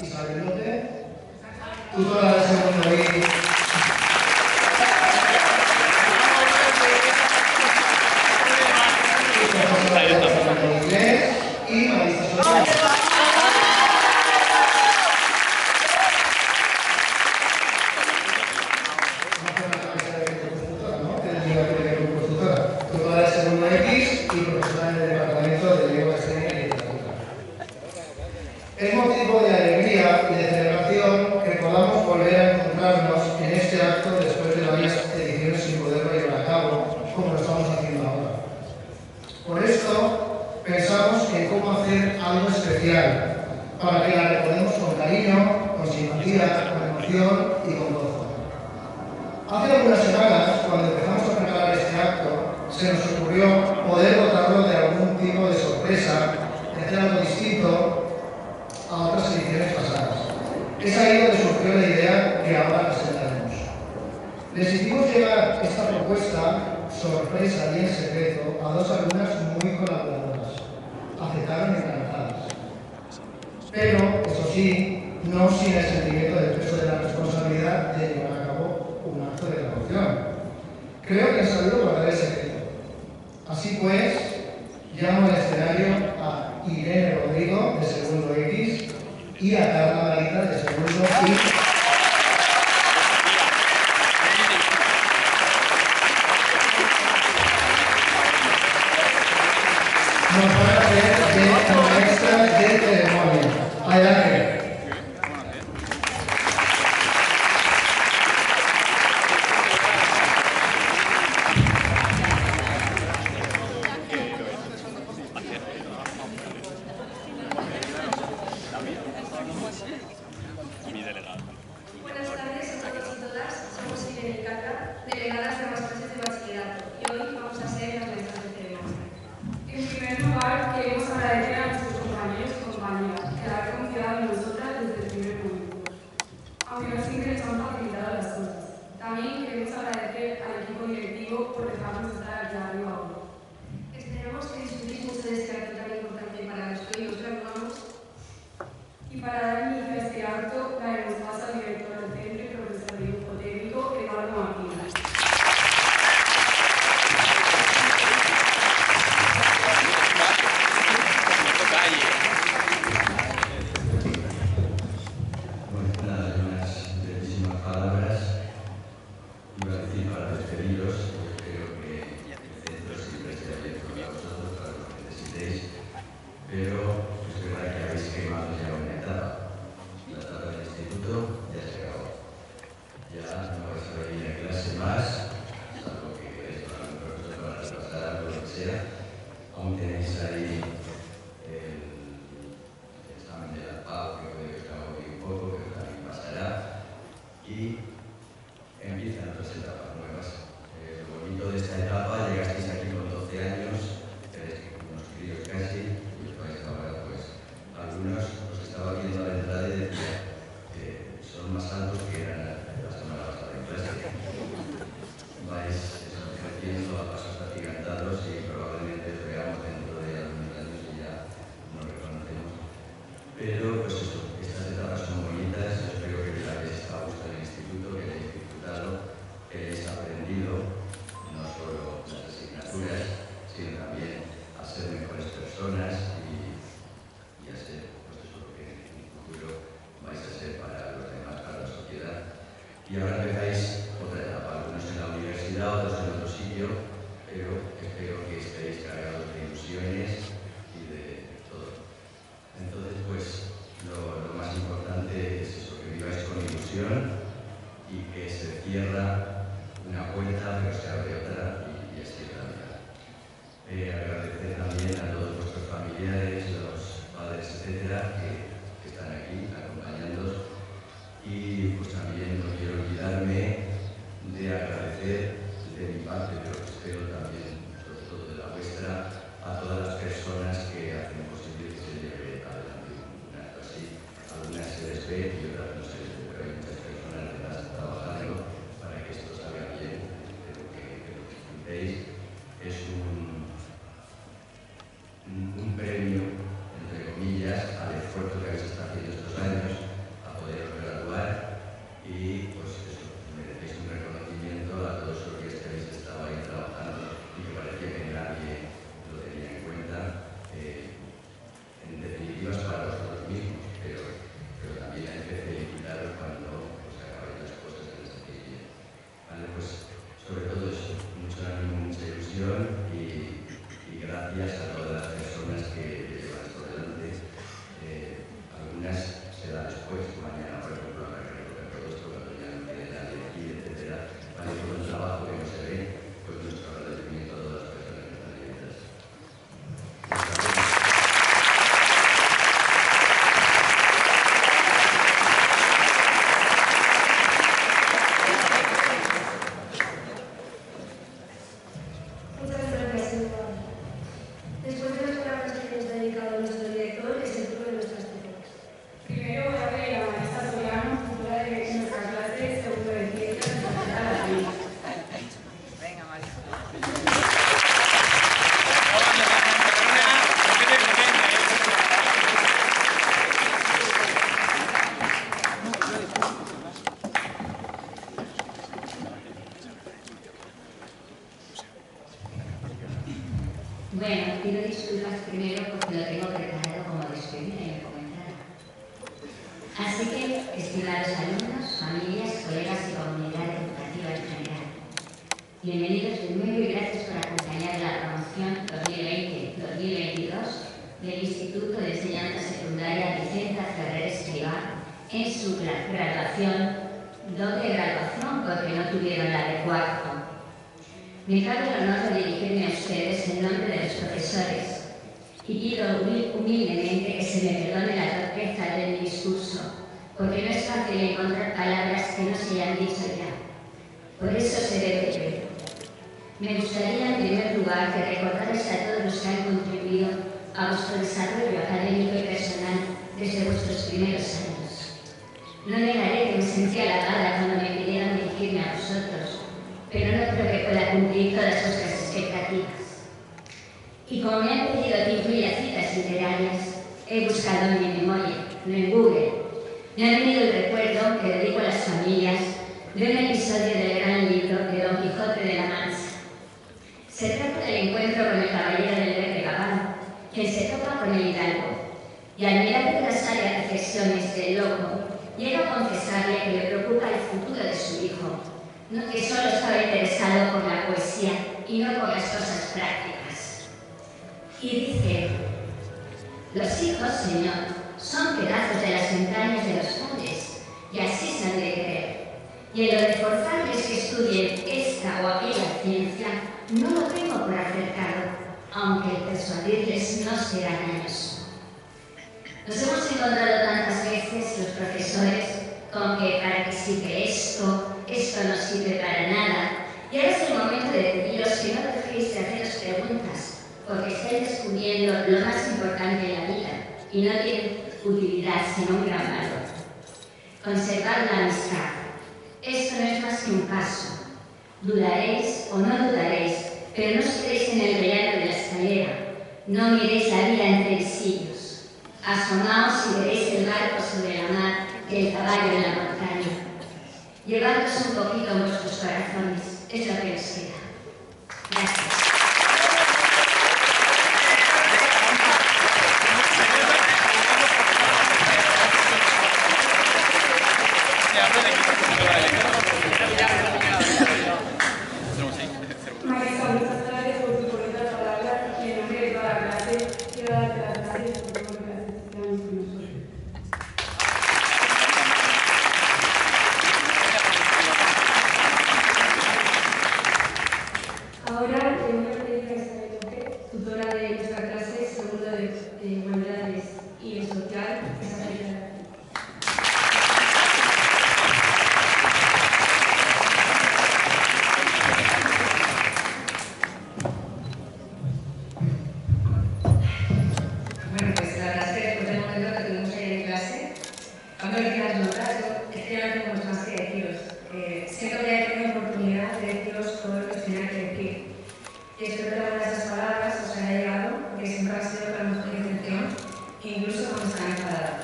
Isabel López, tutora de segundo B. Y Marisa Solano. Tutora de segundo X y profesora en el departamento de lengua extranjera y literatura. Es motivo de alegría y de celebración que podamos volver a encontrarnos en este acto después de varias ediciones sin poderlo llevar a cabo, como lo estamos haciendo ahora. Por esto, pensamos en cómo hacer algo especial para que la recordemos con cariño, con simpatía, con emoción y con gozo. Hace algunas semanas, cuando empezamos a preparar este acto, se nos ocurrió poder dotarlo de algún tipo de sorpresa, de hacer algo distinto a otras ediciones pasadas. Es ahí donde surgió la idea que ahora presentaremos. Les hicimos llegar esta propuesta, sorpresa y en secreto, a dos alumnas muy colaboradoras. Aceptaron encantadas. Pero, eso sí, no sin el sentimiento del peso de la responsabilidad de llevar a cabo un acto de graduación. Creo que han sabido guardar el secreto. Así pues, llamo al escenario a Irene Rodrigo, de segundo X, y a Carla Marita, de segundo Y. Nos van a hacer de maestra de ceremonia. Adelante. Buenas tardes a todos y todas. Somos Irene y Carla, delegadas de las clases de bachillerato, y hoy vamos a ser las maestras de ceremonia. En primer lugar, queremos agradecer a nuestros compañeros y compañeras que haber confiado en nosotras desde el primer momento, aunque no siempre nos han facilitado las cosas. También queremos agradecer al equipo directivo por dejarnos estar aquí arriba hoy. Esperamos que disfrutéis mucho de este acto tan importante para los que hoy nos graduamos. Y para dar inicio a este acto, daremos paso al director del centro y profesor de dibujo técnico, Eduardo Martínez. Unas bellísimas palabras, iba a decir para despediros. Yo creo que el centro siempre está abierto para vosotros, para lo que necesitéis, pero es verdad que habéis quemado ya una etapa. La etapa del instituto ya se acabó. Ya no vais a venir a clase más, salvo que queréis para un profesor para repasar algo, lo que sea. Aún tenéis ahí el examen de la PAU, que puede que os agobie un poco, pero también pasará. Y empiezan otras etapas nuevas. Lo bonito de esta etapa, llegasteis aquí con 12 años, tenéis unos críos casi, y os vais ahora, pues, algunos os estaba viendo a la entrada y decía que son más altos que eran la semana pasada en clase. Vais creciendo a pasos agigantados y probablemente os veamos dentro de algunos años y ya nos reconocemos. Pero, pues eso, estas etapas son bonitas. Yo espero que hayáis estado a gusto en el instituto, que hayáis disfrutado, que hayáis aprendido no solo las asignaturas, sino también a ser mejores personas y a ser, pues eso, lo que en el futuro vais a ser para los demás, para la sociedad. Y ahora empezáis otra etapa, algunos en la universidad, otros en otro sitio, pero espero que estéis cargados de ilusiones y de todo. Entonces, pues, lo más importante es eso, que viváis con ilusión y que se cierra una puerta, pero se abre otra y así es la vida. Agradecer también a todos vuestros familiares, los padres, etcétera, que están aquí acompañándoos. Y pues también no quiero olvidarme de agradecer de mi parte, pero espero también, sobre todo de la vuestra, a todas las personas que hacen posible que se lleve adelante un acto así. Algunas se les ve y otras no se les ve, pero hay muchas personas detrás trabajando para que esto salga bien. Espero que lo disfrutéis. Es un premio, entre comillas, al esfuerzo pido disculpas primero porque lo tengo preparado como despedida y como entrada. Así que, estimados alumnos, familias, colegas y comunidad educativa en general, bienvenidos de nuevo y gracias por acompañar la promoción 2020-2022 del Instituto de Enseñanza Secundaria Vicenta Ferrer Escrivá en su graduación, doble graduación porque no tuvieron la de cuarto. Me cabe el honor de dirigirme a ustedes en nombre de los profesores y pido humildemente que se me perdone la torpeza de mi discurso, porque no es fácil encontrar palabras que no se hayan dicho ya. Por eso seré breve. Me gustaría en primer lugar que recordarais a todos los que han contribuido a vuestro desarrollo académico y personal desde vuestros primeros años. No negaré que me sentí halagada cuando me pidieron dirigirme a vosotros, pero no creo que pueda cumplir todas vuestras expectativas. Y como me han pedido que incluya citas literarias, he buscado en mi memoria, no en Google. Me ha venido el recuerdo que dedico a las familias de un episodio del gran libro de Don Quijote de la Mancha. Se trata del encuentro con el caballero del verde gabán, quien se topa con el hidalgo, y al mirar de las sabias reflexiones del loco, llega a confesarle que le preocupa el futuro de su hijo, que solo estaba interesado por la poesía y no por las cosas prácticas. Y dice: los hijos, señor, son pedazos de las entrañas de los padres, y así se han de querer. Y en lo de forzarles que estudien esta o aquella ciencia, no lo tengo por acercado, aunque el persuadirles no será dañoso. Nos hemos encontrado tantas veces los profesores con que para que sirve esto no sirve para nada, y ahora es el momento de pediros que no dejéis de haceros preguntas, porque estáis descubriendo lo más importante en la vida y no tiene utilidad sino un gran valor. Conservad la amistad. Esto no es más que un paso. Dudaréis o no dudaréis, pero no os quedéis en el rellano de la escalera. No miréis la vida entre visillos. Asomaos y veréis el barco sobre la mar y el caballo en la montaña. Llevadlos un poquito en vuestros corazones, es lo que os queda. Gracias. Marisol, muchas gracias por tu bonita palabra y en nombre de toda la clase quiero darte las gracias por todo lo que has hecho con nosotros. Ahora le voy a pedir a Isabel López, tutora de nuestra clase, segundo de Humanidades y de Social, que se acerque a la Bueno, pues la verdad es que después del momento que tuvimos ayer en clase, cuando le las notas, es que no tengo mucho más que deciros. Siento que haya tenido oportunidad de deciros todo lo que os tenía que decir. Y espero que alguna de esas palabras os haya llegado, porque siempre ha sido con la mejor intención, incluso cuando están enfadadas.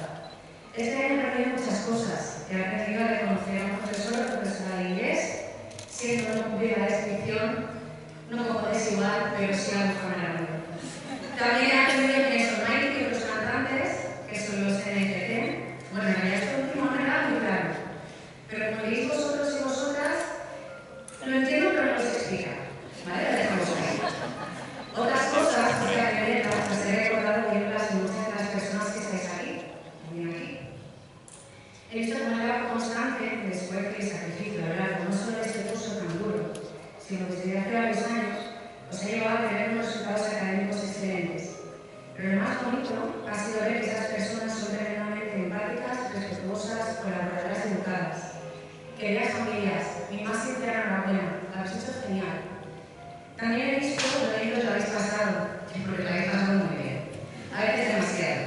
Este año he aprendido muchas cosas. He aprendido a reconocer a un profesor o profesora de inglés, siendo no cumplir la descripción, no como desigual, pero sí algo general. También he aprendido quiénes son Nike y los cantantes, que son los NFT. Bueno, en realidad esto último no era muy claro. Pero como diréis vosotros y vosotras, lo entiendo pero no lo sé explicar. ¿Vale? Lo dejamos ahí. Otras cosas que aprender las he recordado viéndolas en muchas de las personas que estáis aquí. También aquí. He visto como una labor constante de esfuerzo y sacrificio, ¿verdad? No solo de este curso tan duro, sino desde hace varios años os ha llevado a tener unos resultados académicos excelentes. Pero lo más bonito ha sido ver que esas personas son tremendamente empáticas, respetuosas, colaboradoras y educadas. Queridas familias, mi más sincera enhorabuena, lo habéis hecho genial. También he visto lo bien que os lo habéis pasado, porque lo habéis pasado muy bien. A veces demasiado.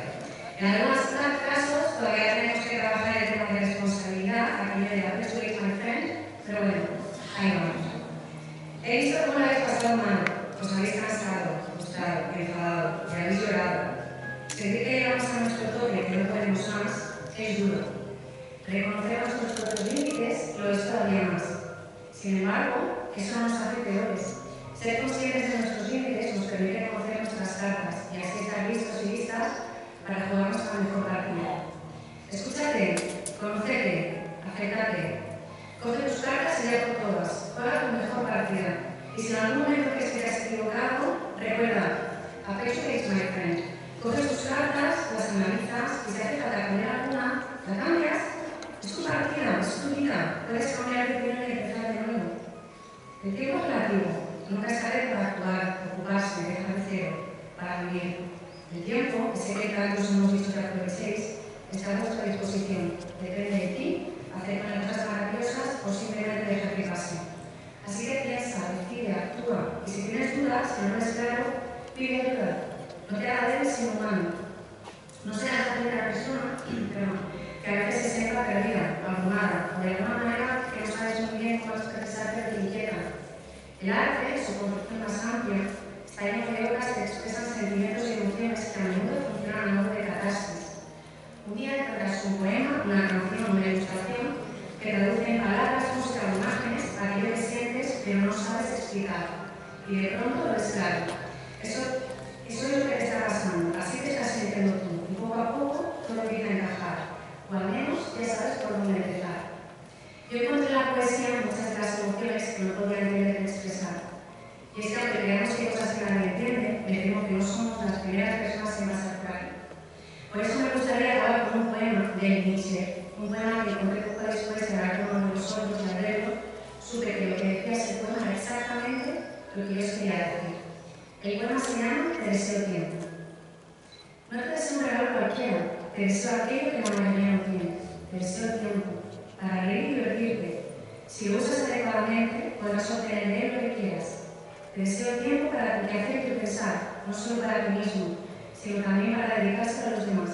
En algunos casos todavía tenemos que trabajar en el tema de responsabilidad, aquello de hacer su my friend, pero bueno, ahí vamos. He visto cómo lo habéis pasado mal, os habéis cansado, frustrado, enfadado, y habéis llorado. Sentir que llegamos a nuestro tope, que no podemos más, es duro. Reconocer nuestros propios límites lo es todavía más. Sin embargo, eso no nos hace peores, Ser conscientes de nuestros límites nos permite conocer nuestras cartas y así estar listos y listas para jugarnos a la mejor partida. Escúchate, conócete, afectate. Coge tus cartas y ya por todas. Juega tu mejor partida. Y si en algún momento crees que te has equivocado, recuerda, appreciate my friend. Coges tus cartas, las analizas y si hace falta cambiar alguna, la cambias. Es tu partida, es tu vida. Puedes cambiar de opinión y empezar de nuevo. El tiempo es relativo. Nunca es tarde para actuar, ocuparse, dejar de cero, para vivir. El tiempo, ese que tantos hemos dicho que aprovechéis, está a vuestra disposición. Depende de ti, hacer cosas maravillosas o simplemente dejar que pase. Así que piensa, decide, actúa. Y si tienes dudas, si no eres claro, pide ayuda. No te hagas débil sin humano. No seas la primera persona que a veces se sienta perdida, abrumada, o de alguna manera que no sabes muy bien cómo expresarte te inquieta. El arte, su concepción más amplia, está lleno de obras que expresan sentimientos y emociones que a menudo funcionan a modo de catarsis. Un día encontrarás un poema, una canción o una ilustración que traduce en palabras, música o imágenes aquello que sientes pero no sabes explicar. Y de pronto lo ves claro. Eso es lo que te está pasando. Así te estás sintiendo tú. Y poco a poco todo empieza a encajar. O al menos ya sabes por dónde empezar. Yo encontré en la poesía muchas de las emociones que no podía entender ni expresar. Y es que aunque creamos que hay cosas que nadie entiende, me temo que no somos las primeras personas en pasar por ahí. Por eso me gustaría acabar con un poema de Nietzsche, un poema que encontré poco después de hablar con uno de los hombres de Adrelo, supe que lo que decía ese poema era exactamente lo que yo os quería decir. El poema se llama Te deseo tiempo. No te deseo un regalo cualquiera, te deseo aquello que la mayoría no tiene. Te deseo tiempo, para reír y divertirte. Si lo usas adecuadamente, podrás obtener de él lo que quieras. Te deseo tiempo para tu quehacer y tu pensar, no solo para ti mismo, sino también para dedicarse a los demás.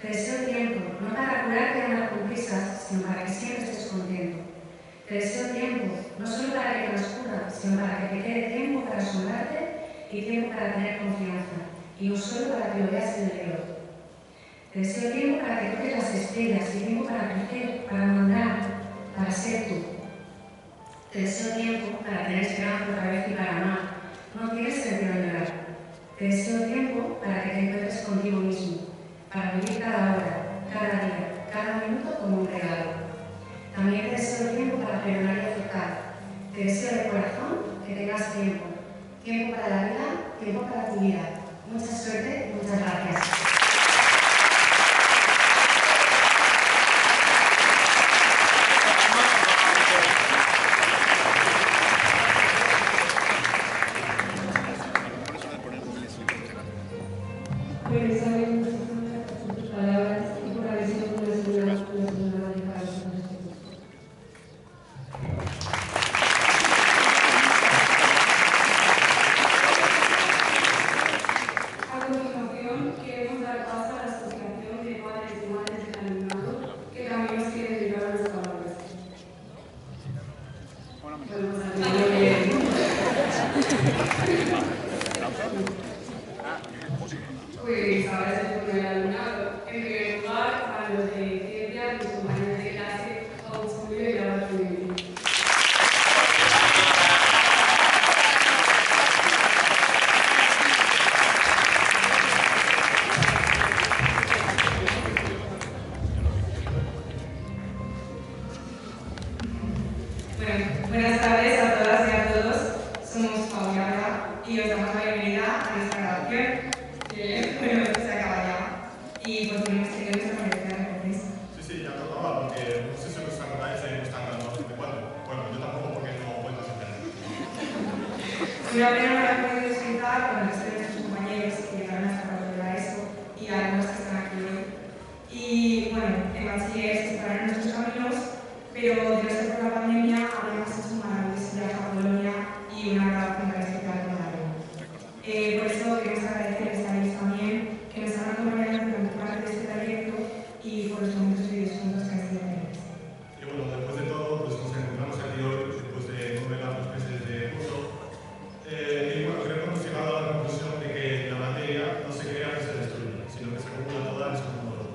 Te deseo tiempo, no para curarte de andar con prisas, sino para que siempre estés contento. Te deseo tiempo, no solo para que transcurra, sino para que te quede tiempo para asombrarte y tiempo para tener confianza, y no solo para que lo veas en el reloj. Te deseo tiempo para que toques las estrellas y tiempo para crecer, para mandar, para ser tú. Te deseo tiempo para tener esperanza otra vez y para amar. No tienes sentido en llorar. Te deseo tiempo para que te encuentres contigo mismo, para vivir cada hora, cada día, cada minuto como un regalo. También te deseo tiempo para perdonar y aceptar. Te deseo de corazón que tengas tiempo. Tiempo para la vida, tiempo para tu vida. Mucha suerte y muchas gracias. Pues ahora se pone el alumnado. En primer lugar, a los de ciencia, mis compañeros de clase, Auxilio y Laura Femenina. Bueno, buenas tardes a todas y a todos. Somos Paula y os damos la bienvenida a nuestra grabación. Bueno, esto se acaba ya. Y pues tenemos que tener nuestra colección de recompensa. Sí, ya tocaba, porque no sé si os acordáis de Buscando los 24. Bueno, yo tampoco porque no puedo entender. Una pena no haber podido explicar con el resto de nuestros compañeros que llegaron hasta cuarto de ESO y algunos que están aquí hoy. Y bueno, en bachiller se separaron nuestros caminos, pero Dios que por la pandemia habíamos hecho un maravilloso viaje a Polonia y una grabación para explicar con la lengua. Por eso queremos agradecerles a ellos también que nos han acompañado durante parte de este trayecto y por los momentos vividos juntos que han sido geniales. Y bueno, después de todo, pues nos encontramos aquí hoy, después de 9 largos meses de curso. Y bueno, creo que hemos llegado a la conclusión de que la materia no se crea ni se destruye, sino que se acumula toda en su conjunto.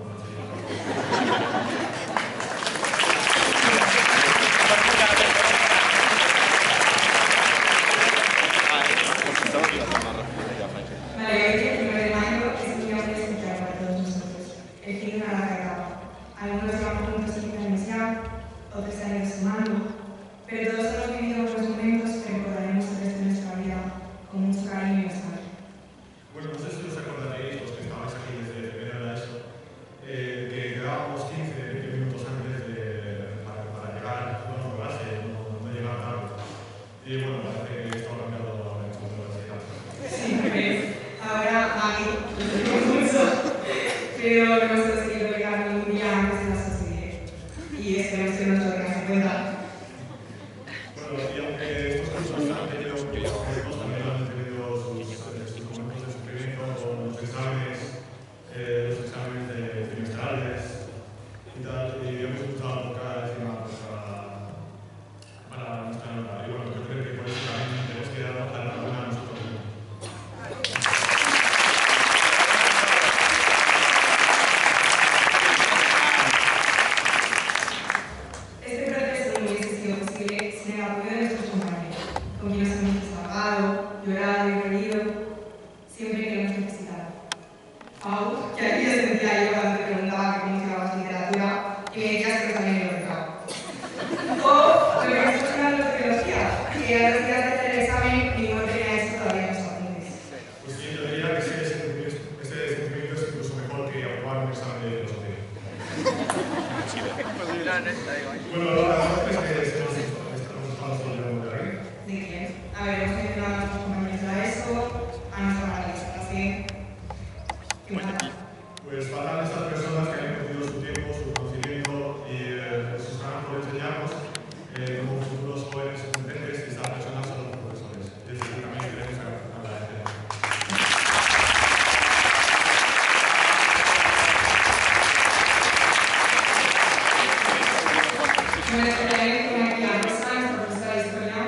y me digas que también lo he mercado. O me voy a estudiar la tecnología, que a los días de hacer el examen y no tenía eso todavía en los apuntes. Pues sí, yo diría que ese sentimiento es incluso mejor que aprobar un examen de filosofía. Bueno, la verdad es que estamos hablando de ahí. ¿De quién? A ver, hemos mencionado a nuestros compañeros de la ESO, a nuestra analista, así. ¿Qué más? Pues faltan estas personas que han invertido su tiempo, su conocimiento y sus ganas por enseñarnos como futuros jóvenes competentes, y estas personas son los profesores. Es decir, también queremos agradecer. Me gustaría poner aquí a Rosa, nuestra profesora de historia,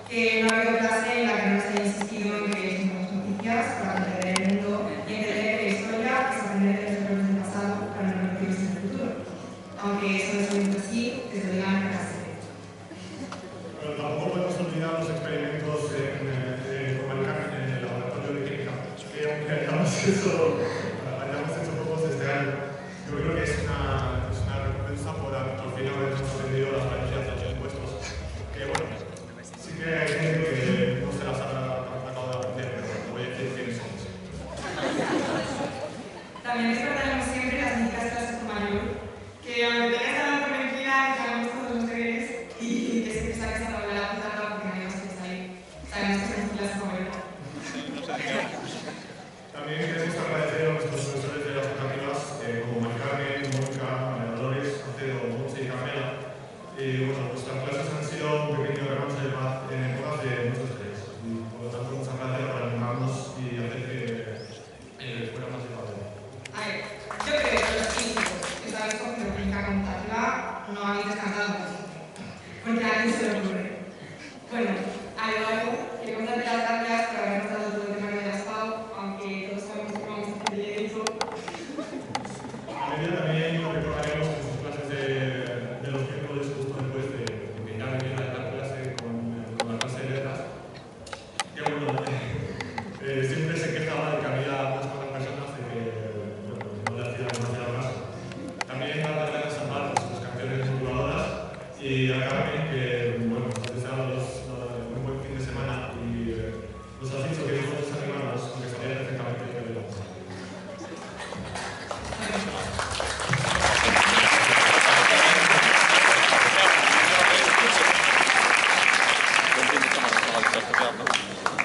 que no ha habido clase en la que no se haya insistido en que leemos noticias para entender el mundo y entender que la historia es aprender de los errores del pasado para no repetirse en el futuro. Aunque eso es un sí, que se diga en clase. Pero tampoco podemos olvidar los experimentos con Maricarmen en el laboratorio de química, que aunque hayamos hecho pocos este año, yo creo que es una recompensa por al fin habernos aprendido las variaciones de los impuestos, que bueno, sí que hay gente que no se las habrá acabado de aprender, pero voy a decir quiénes somos. También despertaremos siempre las míticas clases con mayor, que aunque tengas que hablar con mentira, sabemos todos los deberes y que siempre sabes a volver a apuntarla porque nadie más está ahí. Sabemos que es clase con mayor. También queremos agradecer a nuestros profesores de las educativas como Maricarmen, Mónica, María Dolores, Acedo, Monse y Carmela. Bueno, vuestras clases han sido un pequeño remanso de paz en épocas de muchos estrés. Y por lo tanto, muchas gracias por animarnos y hacer que fuera más llevadero. A ver, yo creo que los físicos que sabéis coger química computativa no habéis descansado mucho, porque a alguien se le ocurre. Bueno, algo, queremos darte las gracias por habernos dado todo el tema de la SPAU, aunque todos sabemos que vamos a hacer el derecho. A medida también recordaremos que sus clases de los miércoles justo después de que ya venía la clase con la clase de letras, que bueno, siempre se quejaba de que había unas cuantas personas de que bueno, no le hacían demasiado caso. También dar las gracias a Marcos, sus canciones motivadoras, y a Carmen, que bueno, nos deseamos un buen fin de semana y nos has dicho que no desanimarnos, aunque sabía perfectamente que lo íbamos a hacer.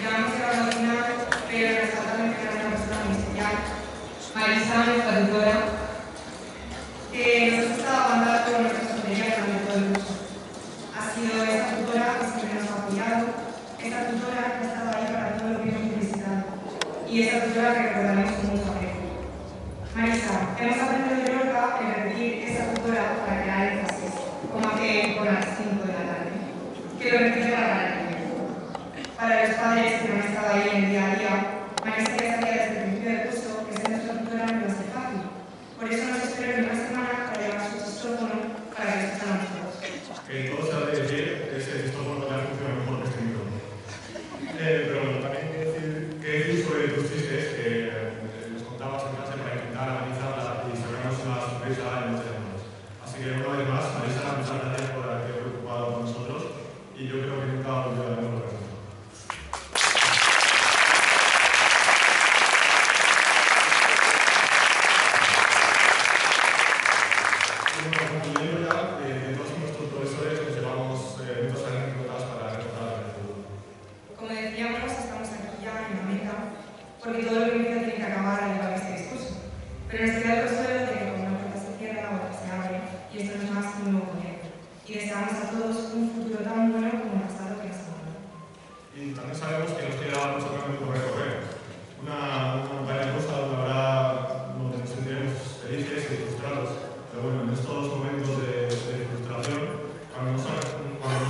Ya hemos llegado al final, pero nos falta mencionar a una persona muy especial, Marisa, nuestra tutora, que nos ha estado aguantando con nuestras tonterías durante todo el curso. Ha sido esta tutora que siempre nos ha apoyado, esta tutora que ha estado ahí para todo lo que hemos necesitado y esta tutora que recordaremos con mucho aprecio. Marisa, hemos aprendido de Lorca en repetir esa tutora para crear énfasis, como hace con las 5 de la tarde, que lo repite para el para los padres que no han estado ahí en el día a día, Marisa ya sabía desde el principio del curso que ser nuestra tutora no iba a ser fácil. Por eso nos esperó una semana para llevar su chistófono para que lo escucháramos todos. Que todo se ha de decir que ese chistófono ya funciona mejor que este micrófono. Pero bueno, también que decir sobre tus chistes que les contabas en clase para intentar analizarla y sacarnos una sorpresa en los teléfonos. Así que una vez más, Marisa, muchas gracias por haberte preocupado con nosotros y yo creo que nunca olvidaremos lo que hacemos. Concluyendo ya, de todos nuestros profesores nos llevamos muchas anécdotas para recordar el futuro. Como decíamos, estamos aquí ya en la meta, porque todo lo que empieza tiene que acabar al igual que este discurso. Pero nos queda el consuelo de que cuando una puerta se cierra, la otra se abre, y esto no es más que un nuevo comienzo. Y deseamos a todos un futuro tan bueno como el pasado que nos ha dado. Y también sabemos que nos queda mucho camino por recorrer. Una montaña rusa donde nos sentiremos felices y frustrados. Pero bueno, en estos momentos de frustración, cuando no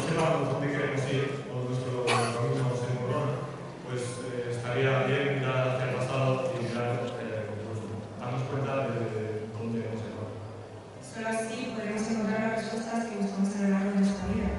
sepamos dónde queremos ir o nuestro camino se encorona, pues estaría bien mirar hacia el pasado y mirar, darnos cuenta de dónde hemos llegado. Solo así podremos encontrar las respuestas que buscamos a lo largo de nuestra vida.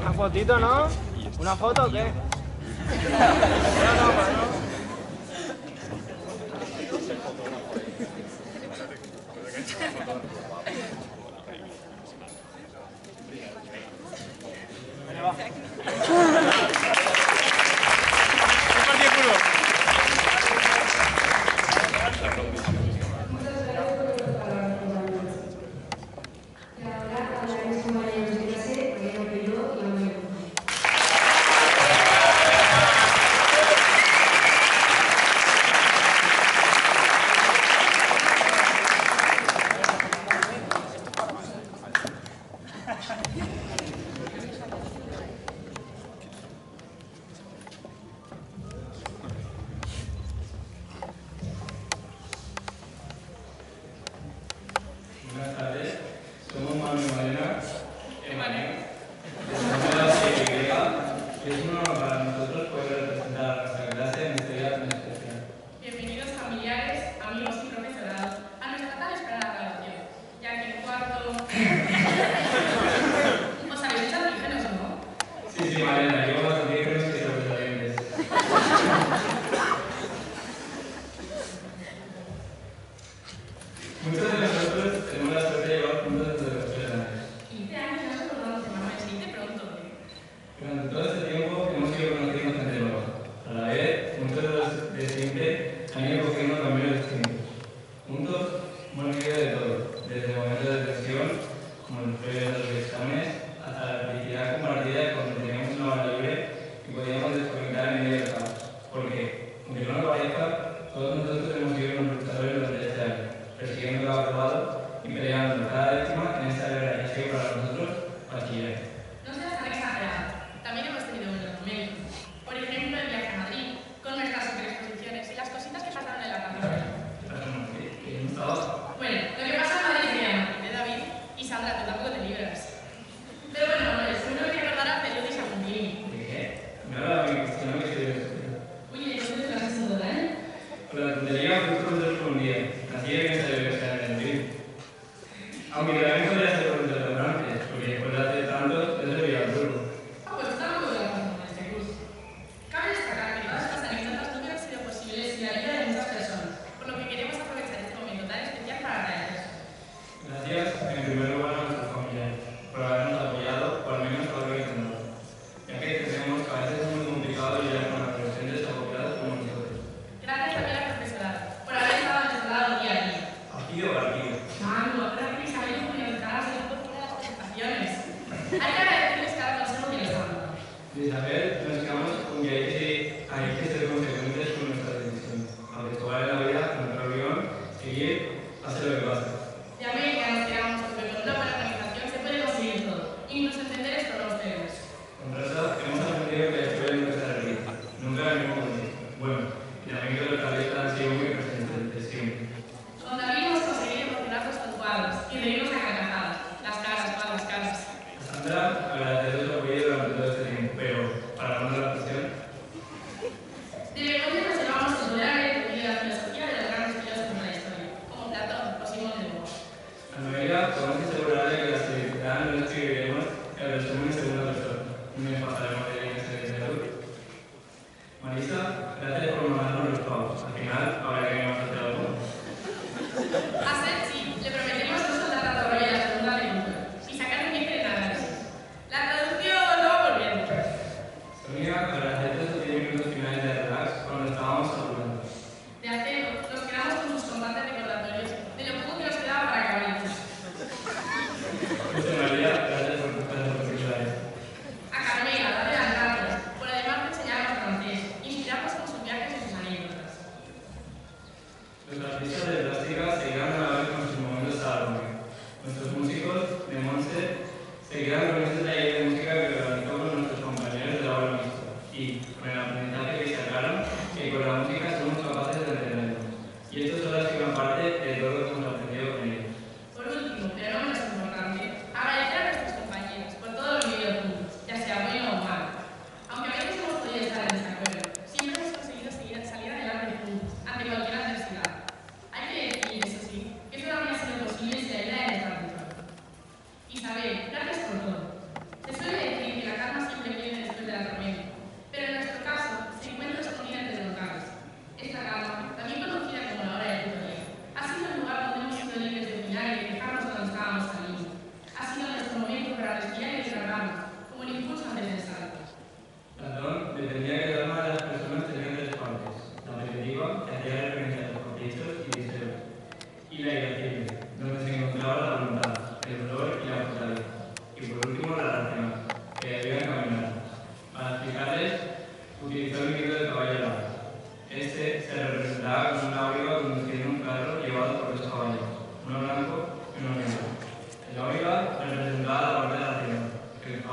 Una fotito, ¿no? ¿Una foto o qué? No. Buenas tardes, somos Manu y Malena, es un honor para nosotros poder representar a nuestra clase en este día tan especial. Bienvenidos familiares, amigos y profesorado a nuestra tan esperada graduación, ya que en cuarto... ¿Os habéis hecho antígenos, no? Sí, Malena, yo más antígenos que sobresalientes. Muchos de nosotros tenemos la suerte de llevar juntos desde los 3 años. 15 años ya nos acordamos de Manuel, se dice pronto. Durante todo este tiempo hemos ido conociendo gente nueva. A la vez, muchos de los de siempre han ido cogiendo caminos distintos. Juntos hemos vivido de todo, desde momentos de tensión, como los previos de los exámenes, hasta la felicidad compartida cuando teníamos una hora libre y podíamos desconectar en medio del caos. Porque, aunque no lo parezca, todos nosotros hemos sido unos luchadores durante este año, persiguiendo cada aprobado y peleando cada décima en esta guerra que ha sido para nosotros bachillerato. No seas tan exagerado, también hemos tenido buenos momentos. Por ejemplo, el viaje a Madrid, con nuestras superexposiciones y las cositas que pasaron en la pandemia. ¿Qué pasa en Madrid? ¿Qué no estaba? Bueno, lo que pasa en Madrid se llama de David y Sandra, tú tampoco te libras. Pero bueno, Manuel, seguro que recordarás de Luz y Saguntini. ¿De qué? Me habla de mi cuestión que se debe. Oye, ¿y dónde te vas a mudar, eh? Con la tontería fue profesor por un día. Así de que se debe estar en el film. Aunque también podría ser profesor de antes, porque después de hacer tantos, eso sería el turno. Ah, pues estamos de acuerdo con este curso. Cabe destacar que todas estas anécdotas no hubieran sido posibles sin la ayuda de muchas personas, por lo que queremos aprovechar este momento tan especial para agradecer. Gracias, en primer lugar, a nuestros familiares, por habernos apoyado, o al menos por haber intentado. Ya que entendemos que a veces es muy complicado lidiar con adolescentes agobiados como nosotros. Gracias también al profesorado, por haber estado a nuestro lado día a día. Aquí o aquí. Manu, ahora que Isabel y Julio Alcaraz se han puesto las presentaciones. Hay que agradecerles cada consejo que les han dado. Isabel, nos quedamos con que hay que ser consecuentes con nuestras decisiones. Aunque esto vale la vida, nuestro guión, seguir, hacer lo que pasa. Ya ven que nos quedamos porque con una buena organización se puede conseguir todo, incluso entender esto no los tenemos. Con Rosa hemos aprendido que la escuela nunca se repite, nunca la misma condición. Bueno, y también que los talentos han sido muy presentes siempre. Con David hemos conseguido emocionarnos con cuadros y reírnos a carcajadas. Las caras, todas las caras. A Sandra, agradecer su apoyo durante todo este tiempo, pero para hablar de la cuestión, De memoria nos llevamos a estudiar la teoría de la filosofía de los grandes filósofos de la historia, como Platón o Simón de Beauvoir. a Noelia podemos asegurarle que la felicidad no la escribiremos el resumen en segunda persona, no nos pasaremos de ella en esta literatura. Marisa, gracias por mandarnos los pavos. Al final, habrá que irnos a hacer algo. A Sergi le prometemos no soltar tanto rollo en la segunda lectura y sacar un 10 en análisis. La traducción no va volviendo. Sonia, agradecerte esos 10 minutos finales de relax cuando estábamos hablando. De acero, nos quedamos con sus constantes recordatorios de lo poco que nos quedaba para acabar el curso. José María, gracias por tus clases particulares. A Carmela, darle las gracias por además de enseñarnos francés, inspirarnos con sus viajes y sus anécdotas. Los artistas de plástica seguirán a la vez con sus momentos a la luna. Nuestros músicos de Monse seguirán con ese taller de música que realizó con nuestros compañeros de la obra mixta y con el aprendizaje que sacaron que con la música somos capaces de entendernos. Y esto solo ha sido una parte de todo lo que hemos aprendido con ellos. Por último, pero no menos importante, agradecer a nuestros compañeros por todo lo vivido juntos, ya sea bueno o malo. Aunque a veces hemos podido estar en desacuerdo, siempre hemos conseguido salir adelante juntos, ante cualquier adversidad. Hay que decir, eso sí, que eso no habría sido posible sin la ayuda de nuestra tutora. Isabel, gracias por todo.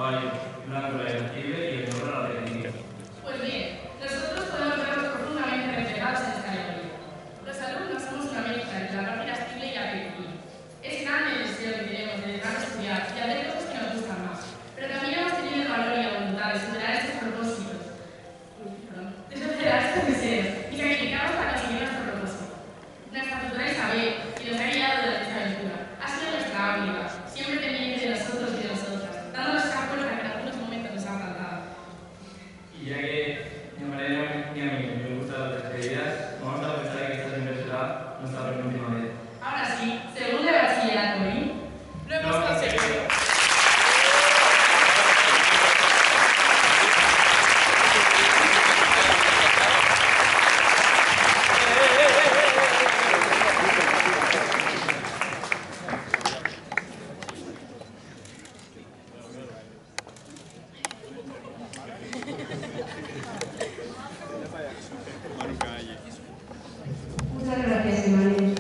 caballo blanco e irascible y el negro a la pequeñita. Pues bien, nosotros podemos vernos profundamente reflejados en esta alegoría. Los alumnos somos una mezcla entre la parte irascible y la pequeñita. Es grande el deseo que tenemos de dejar de estudiar y hacer cosas que nos gustan más, pero también hemos tenido el valor y la voluntad de superar estos propósitos, de superar estos deseos y sacrificarnos para conseguir nuestro propósito. Nuestra tutora Isabel, que nos ha guiado durante esta aventura, ha sido nuestra amiga, siempre pendiente de nosotros y de nosotras, dándonos esa fuerza que en algunos momentos nos ha faltado. Y ya que ni a Mariana ni a mí me gustan las despedidas, vamos a pensar que esta siempre será nuestra penúltima vez. Ahora sí, segundo de bachillerato, ¿eh? Lo hemos conseguido. Muchas gracias, Emanuel.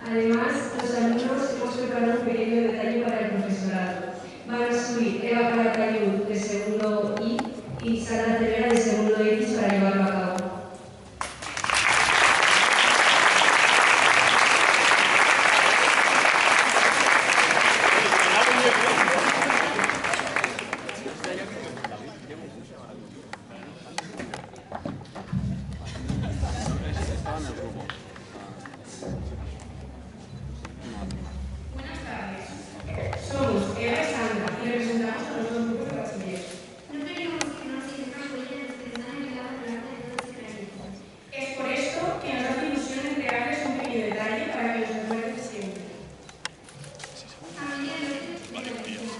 Además, los alumnos hemos preparado un pequeño detalle para el profesorado. Van a subir Eva Calatayud de segundo I y Sara Cervera de segundo X para llevarlo a cabo. Buenas tardes. Somos Eva y Sandra y representamos a los dos grupos de bachiller. No queremos que nos sientan huellas de pensar en la palabra de todos y granitos. Es por esto que nos hace ilusión entregarles un pequeño detalle para que los recuerden siempre. Familia de veces de Galicia.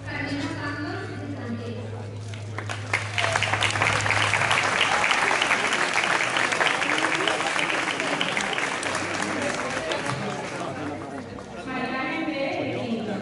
Carmina Campos de Santiago. Mariana Pérez de quinto.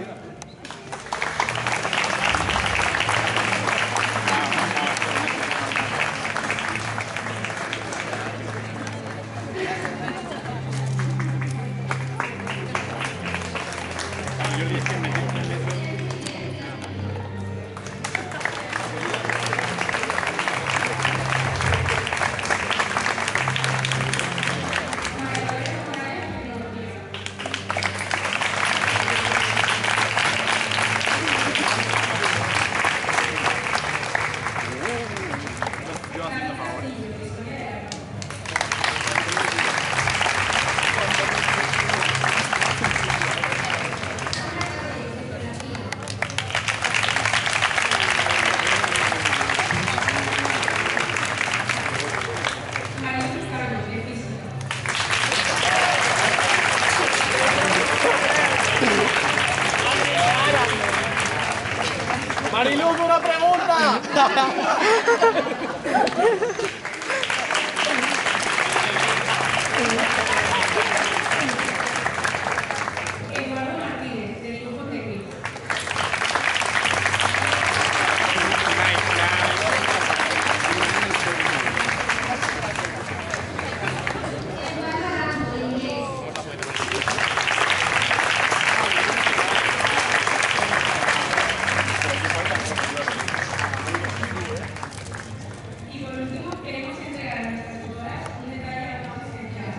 Mariluz, una pregunta. Eduardo Martínez, del dibujo técnico. Eduardo Arango, de inglés. Y por último, queremos entregar a nuestras tutoras un detalle más especial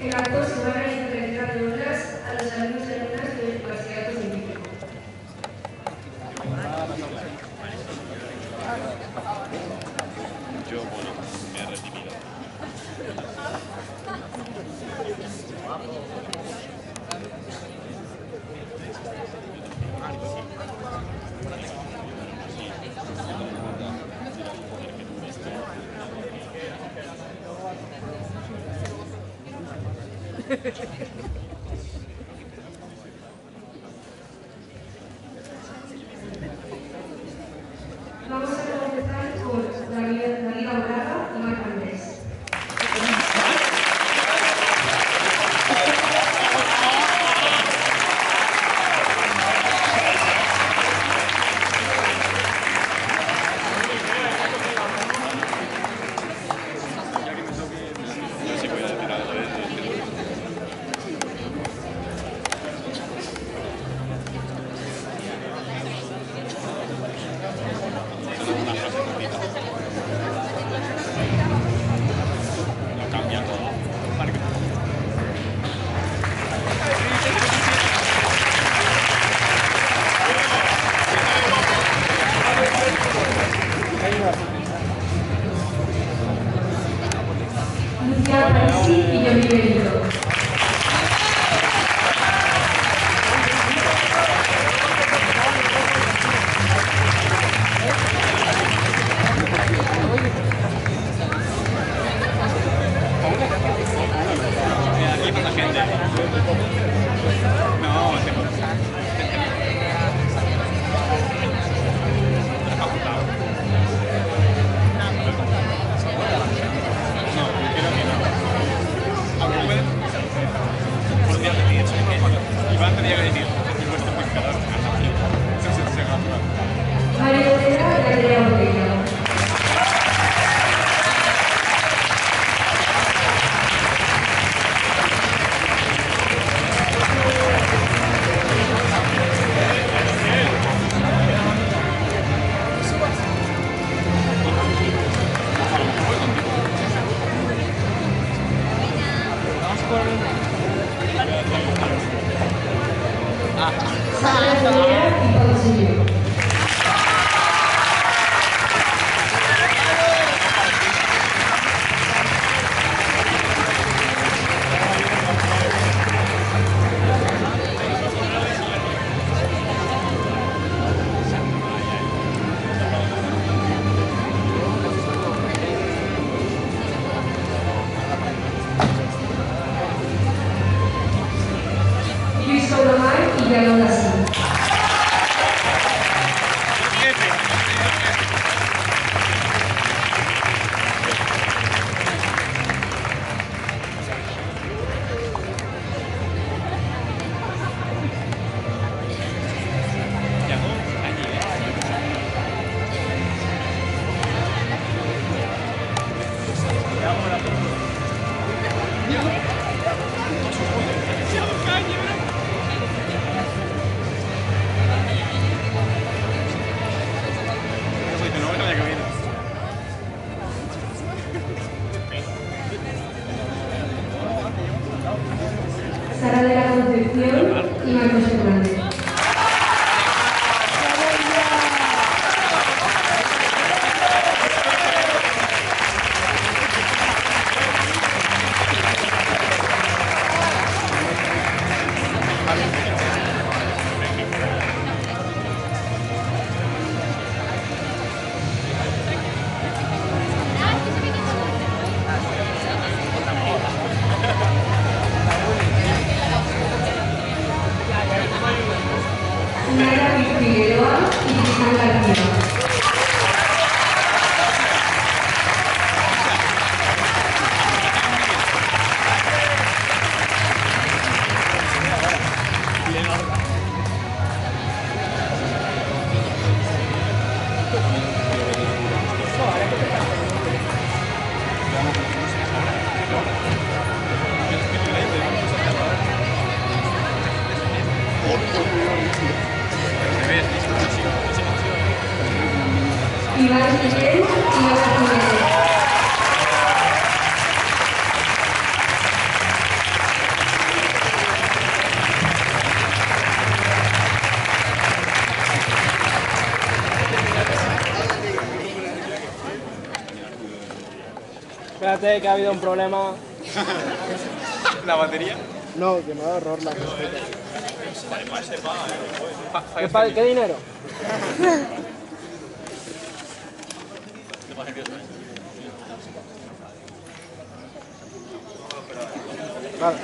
El acto se va a realizar en entrega de obras a los alumnos y alumnas del bachillerato científico. Yo, bueno, me he redimido. Vamos a comenzar por David Aurora y Marc Andrés. Yo sí voy a decir algo de este. Lo cambia todo. Lucía Parisi y Johnny Benito. Aquí pasa gente. No, Iván tenía que decir, vuestro pescador. María Elena y Andrea Ortega. Sara Rivera y Pablo Silvio. Luis Colomar y Yolanda Sin. Sara de la Concepción y Marcos Fernández. usted que ha habido un problema. ¿La batería? No, que me da error la cosita. Vale, pues se paga, ¿Qué dinero? Vale.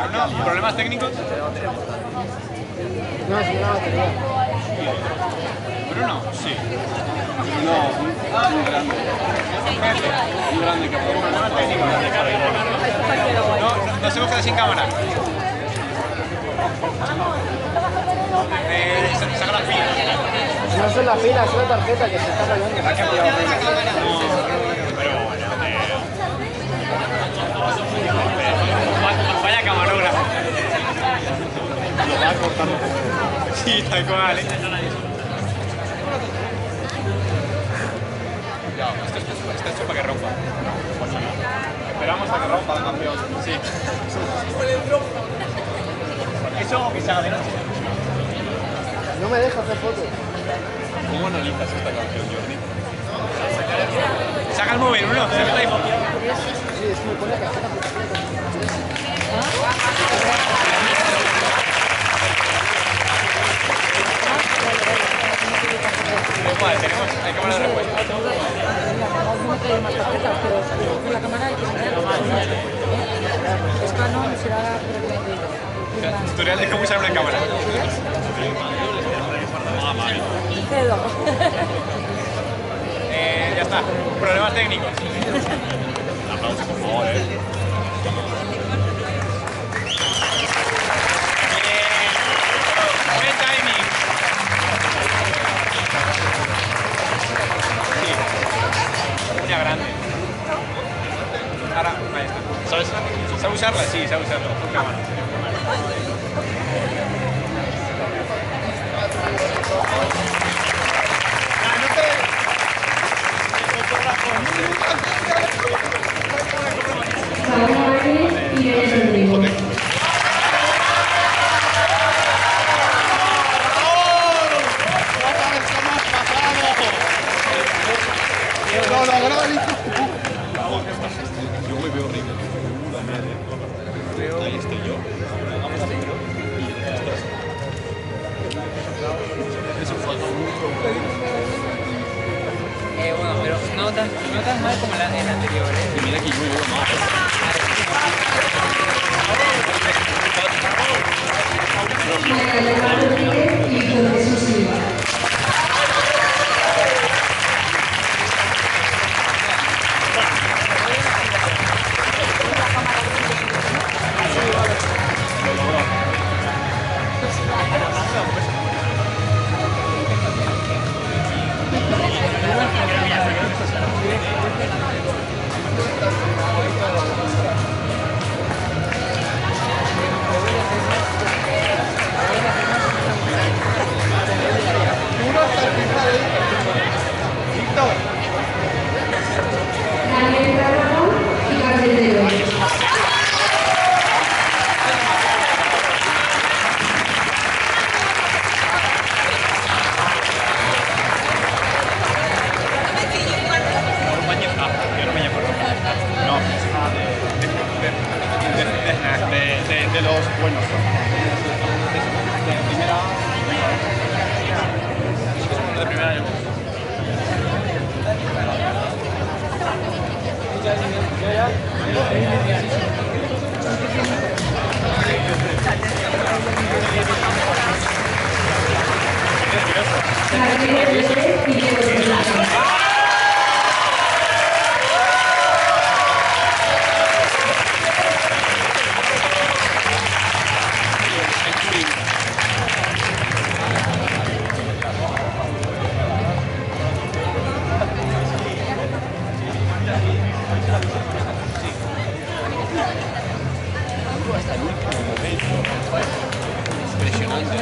No, ¿problemas técnicos? No, es una batería. Bruno, sí. No, muy grande. Muy grande, que problemas técnicos. No, nos hemos quedado sin cámara. Saca las pilas. No son las pilas, es la tarjeta que se está rayando. Vaya camarógrafo. Lo va a cortar. Sí, tal cual. Ya, esto es hecho para que rompa. Esperamos a que rompa el campeón. Sí. Eso que se haga de noche. No me deja hacer fotos. ¿Cómo analizas esta canción, Jordi? Saca el móvil, Bruno. Saca el iPhone. Sí, es que me pone la cajeta. Igual, hay cámara de respuesta. La cámara hay que mirar. Es Canon, será Tutorial de cómo usar una cámara. Ya está. Problemas técnicos. Un aplauso, por favor, Buen timing. Sí. Una grande. Ahora, ahí está. ¿Sabes? ¿Sabe usarla? Sí, sabe usarla. Con cámara. Yo me veo rico. Ahí estoy yo. Eso fue bueno, pero no tan mal como el anterior, Y mira que yo me veo más. De los buenos. De primera. Impresionante.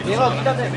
Diego, quítate.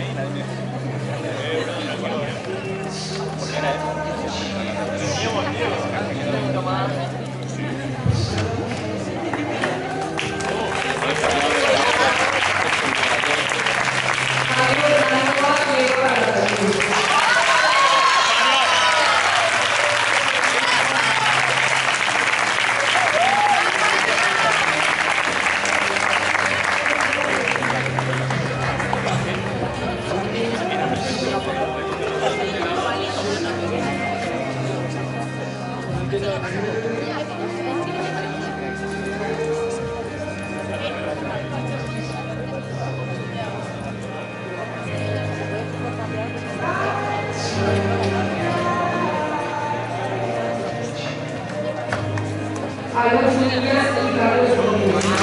A los niños y a los niños.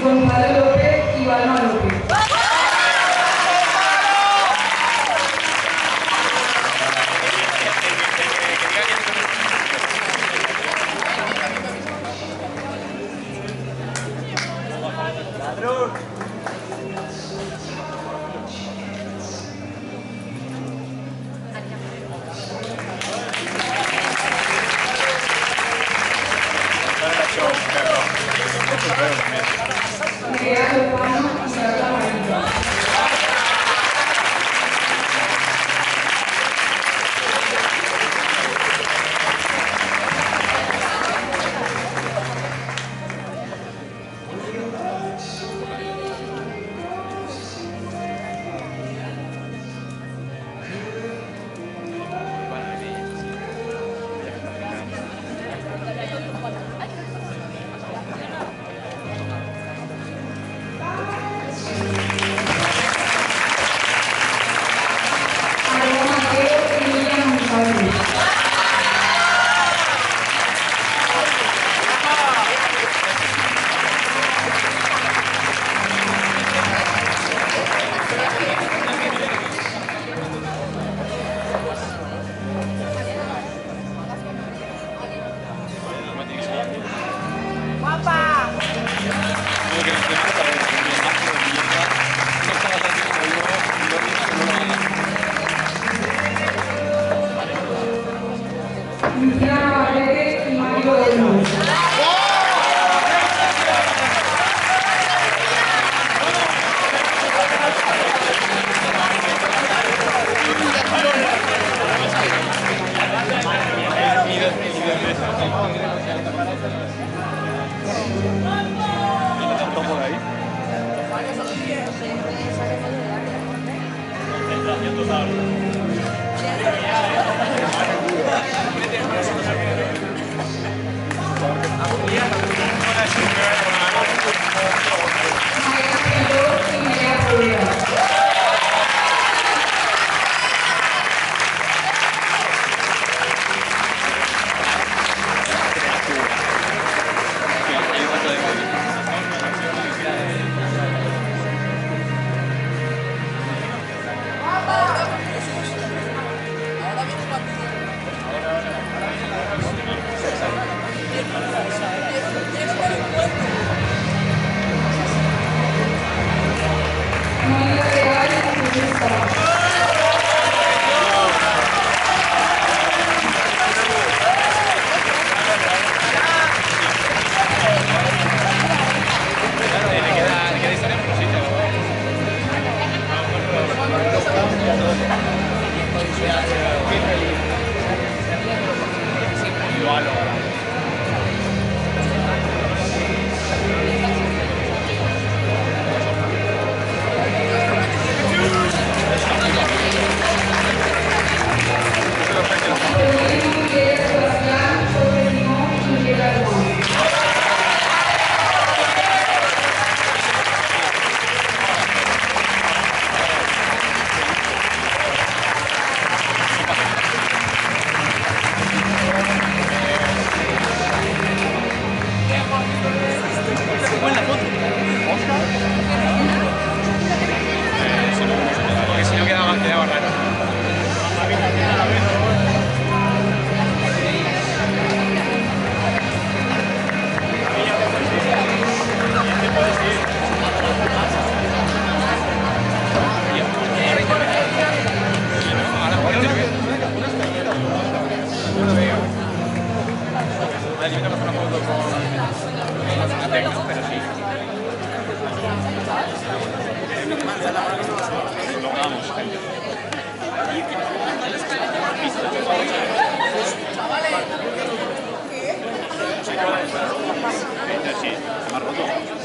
Gonzalo López y Balma López. Miguel Alfano Sí,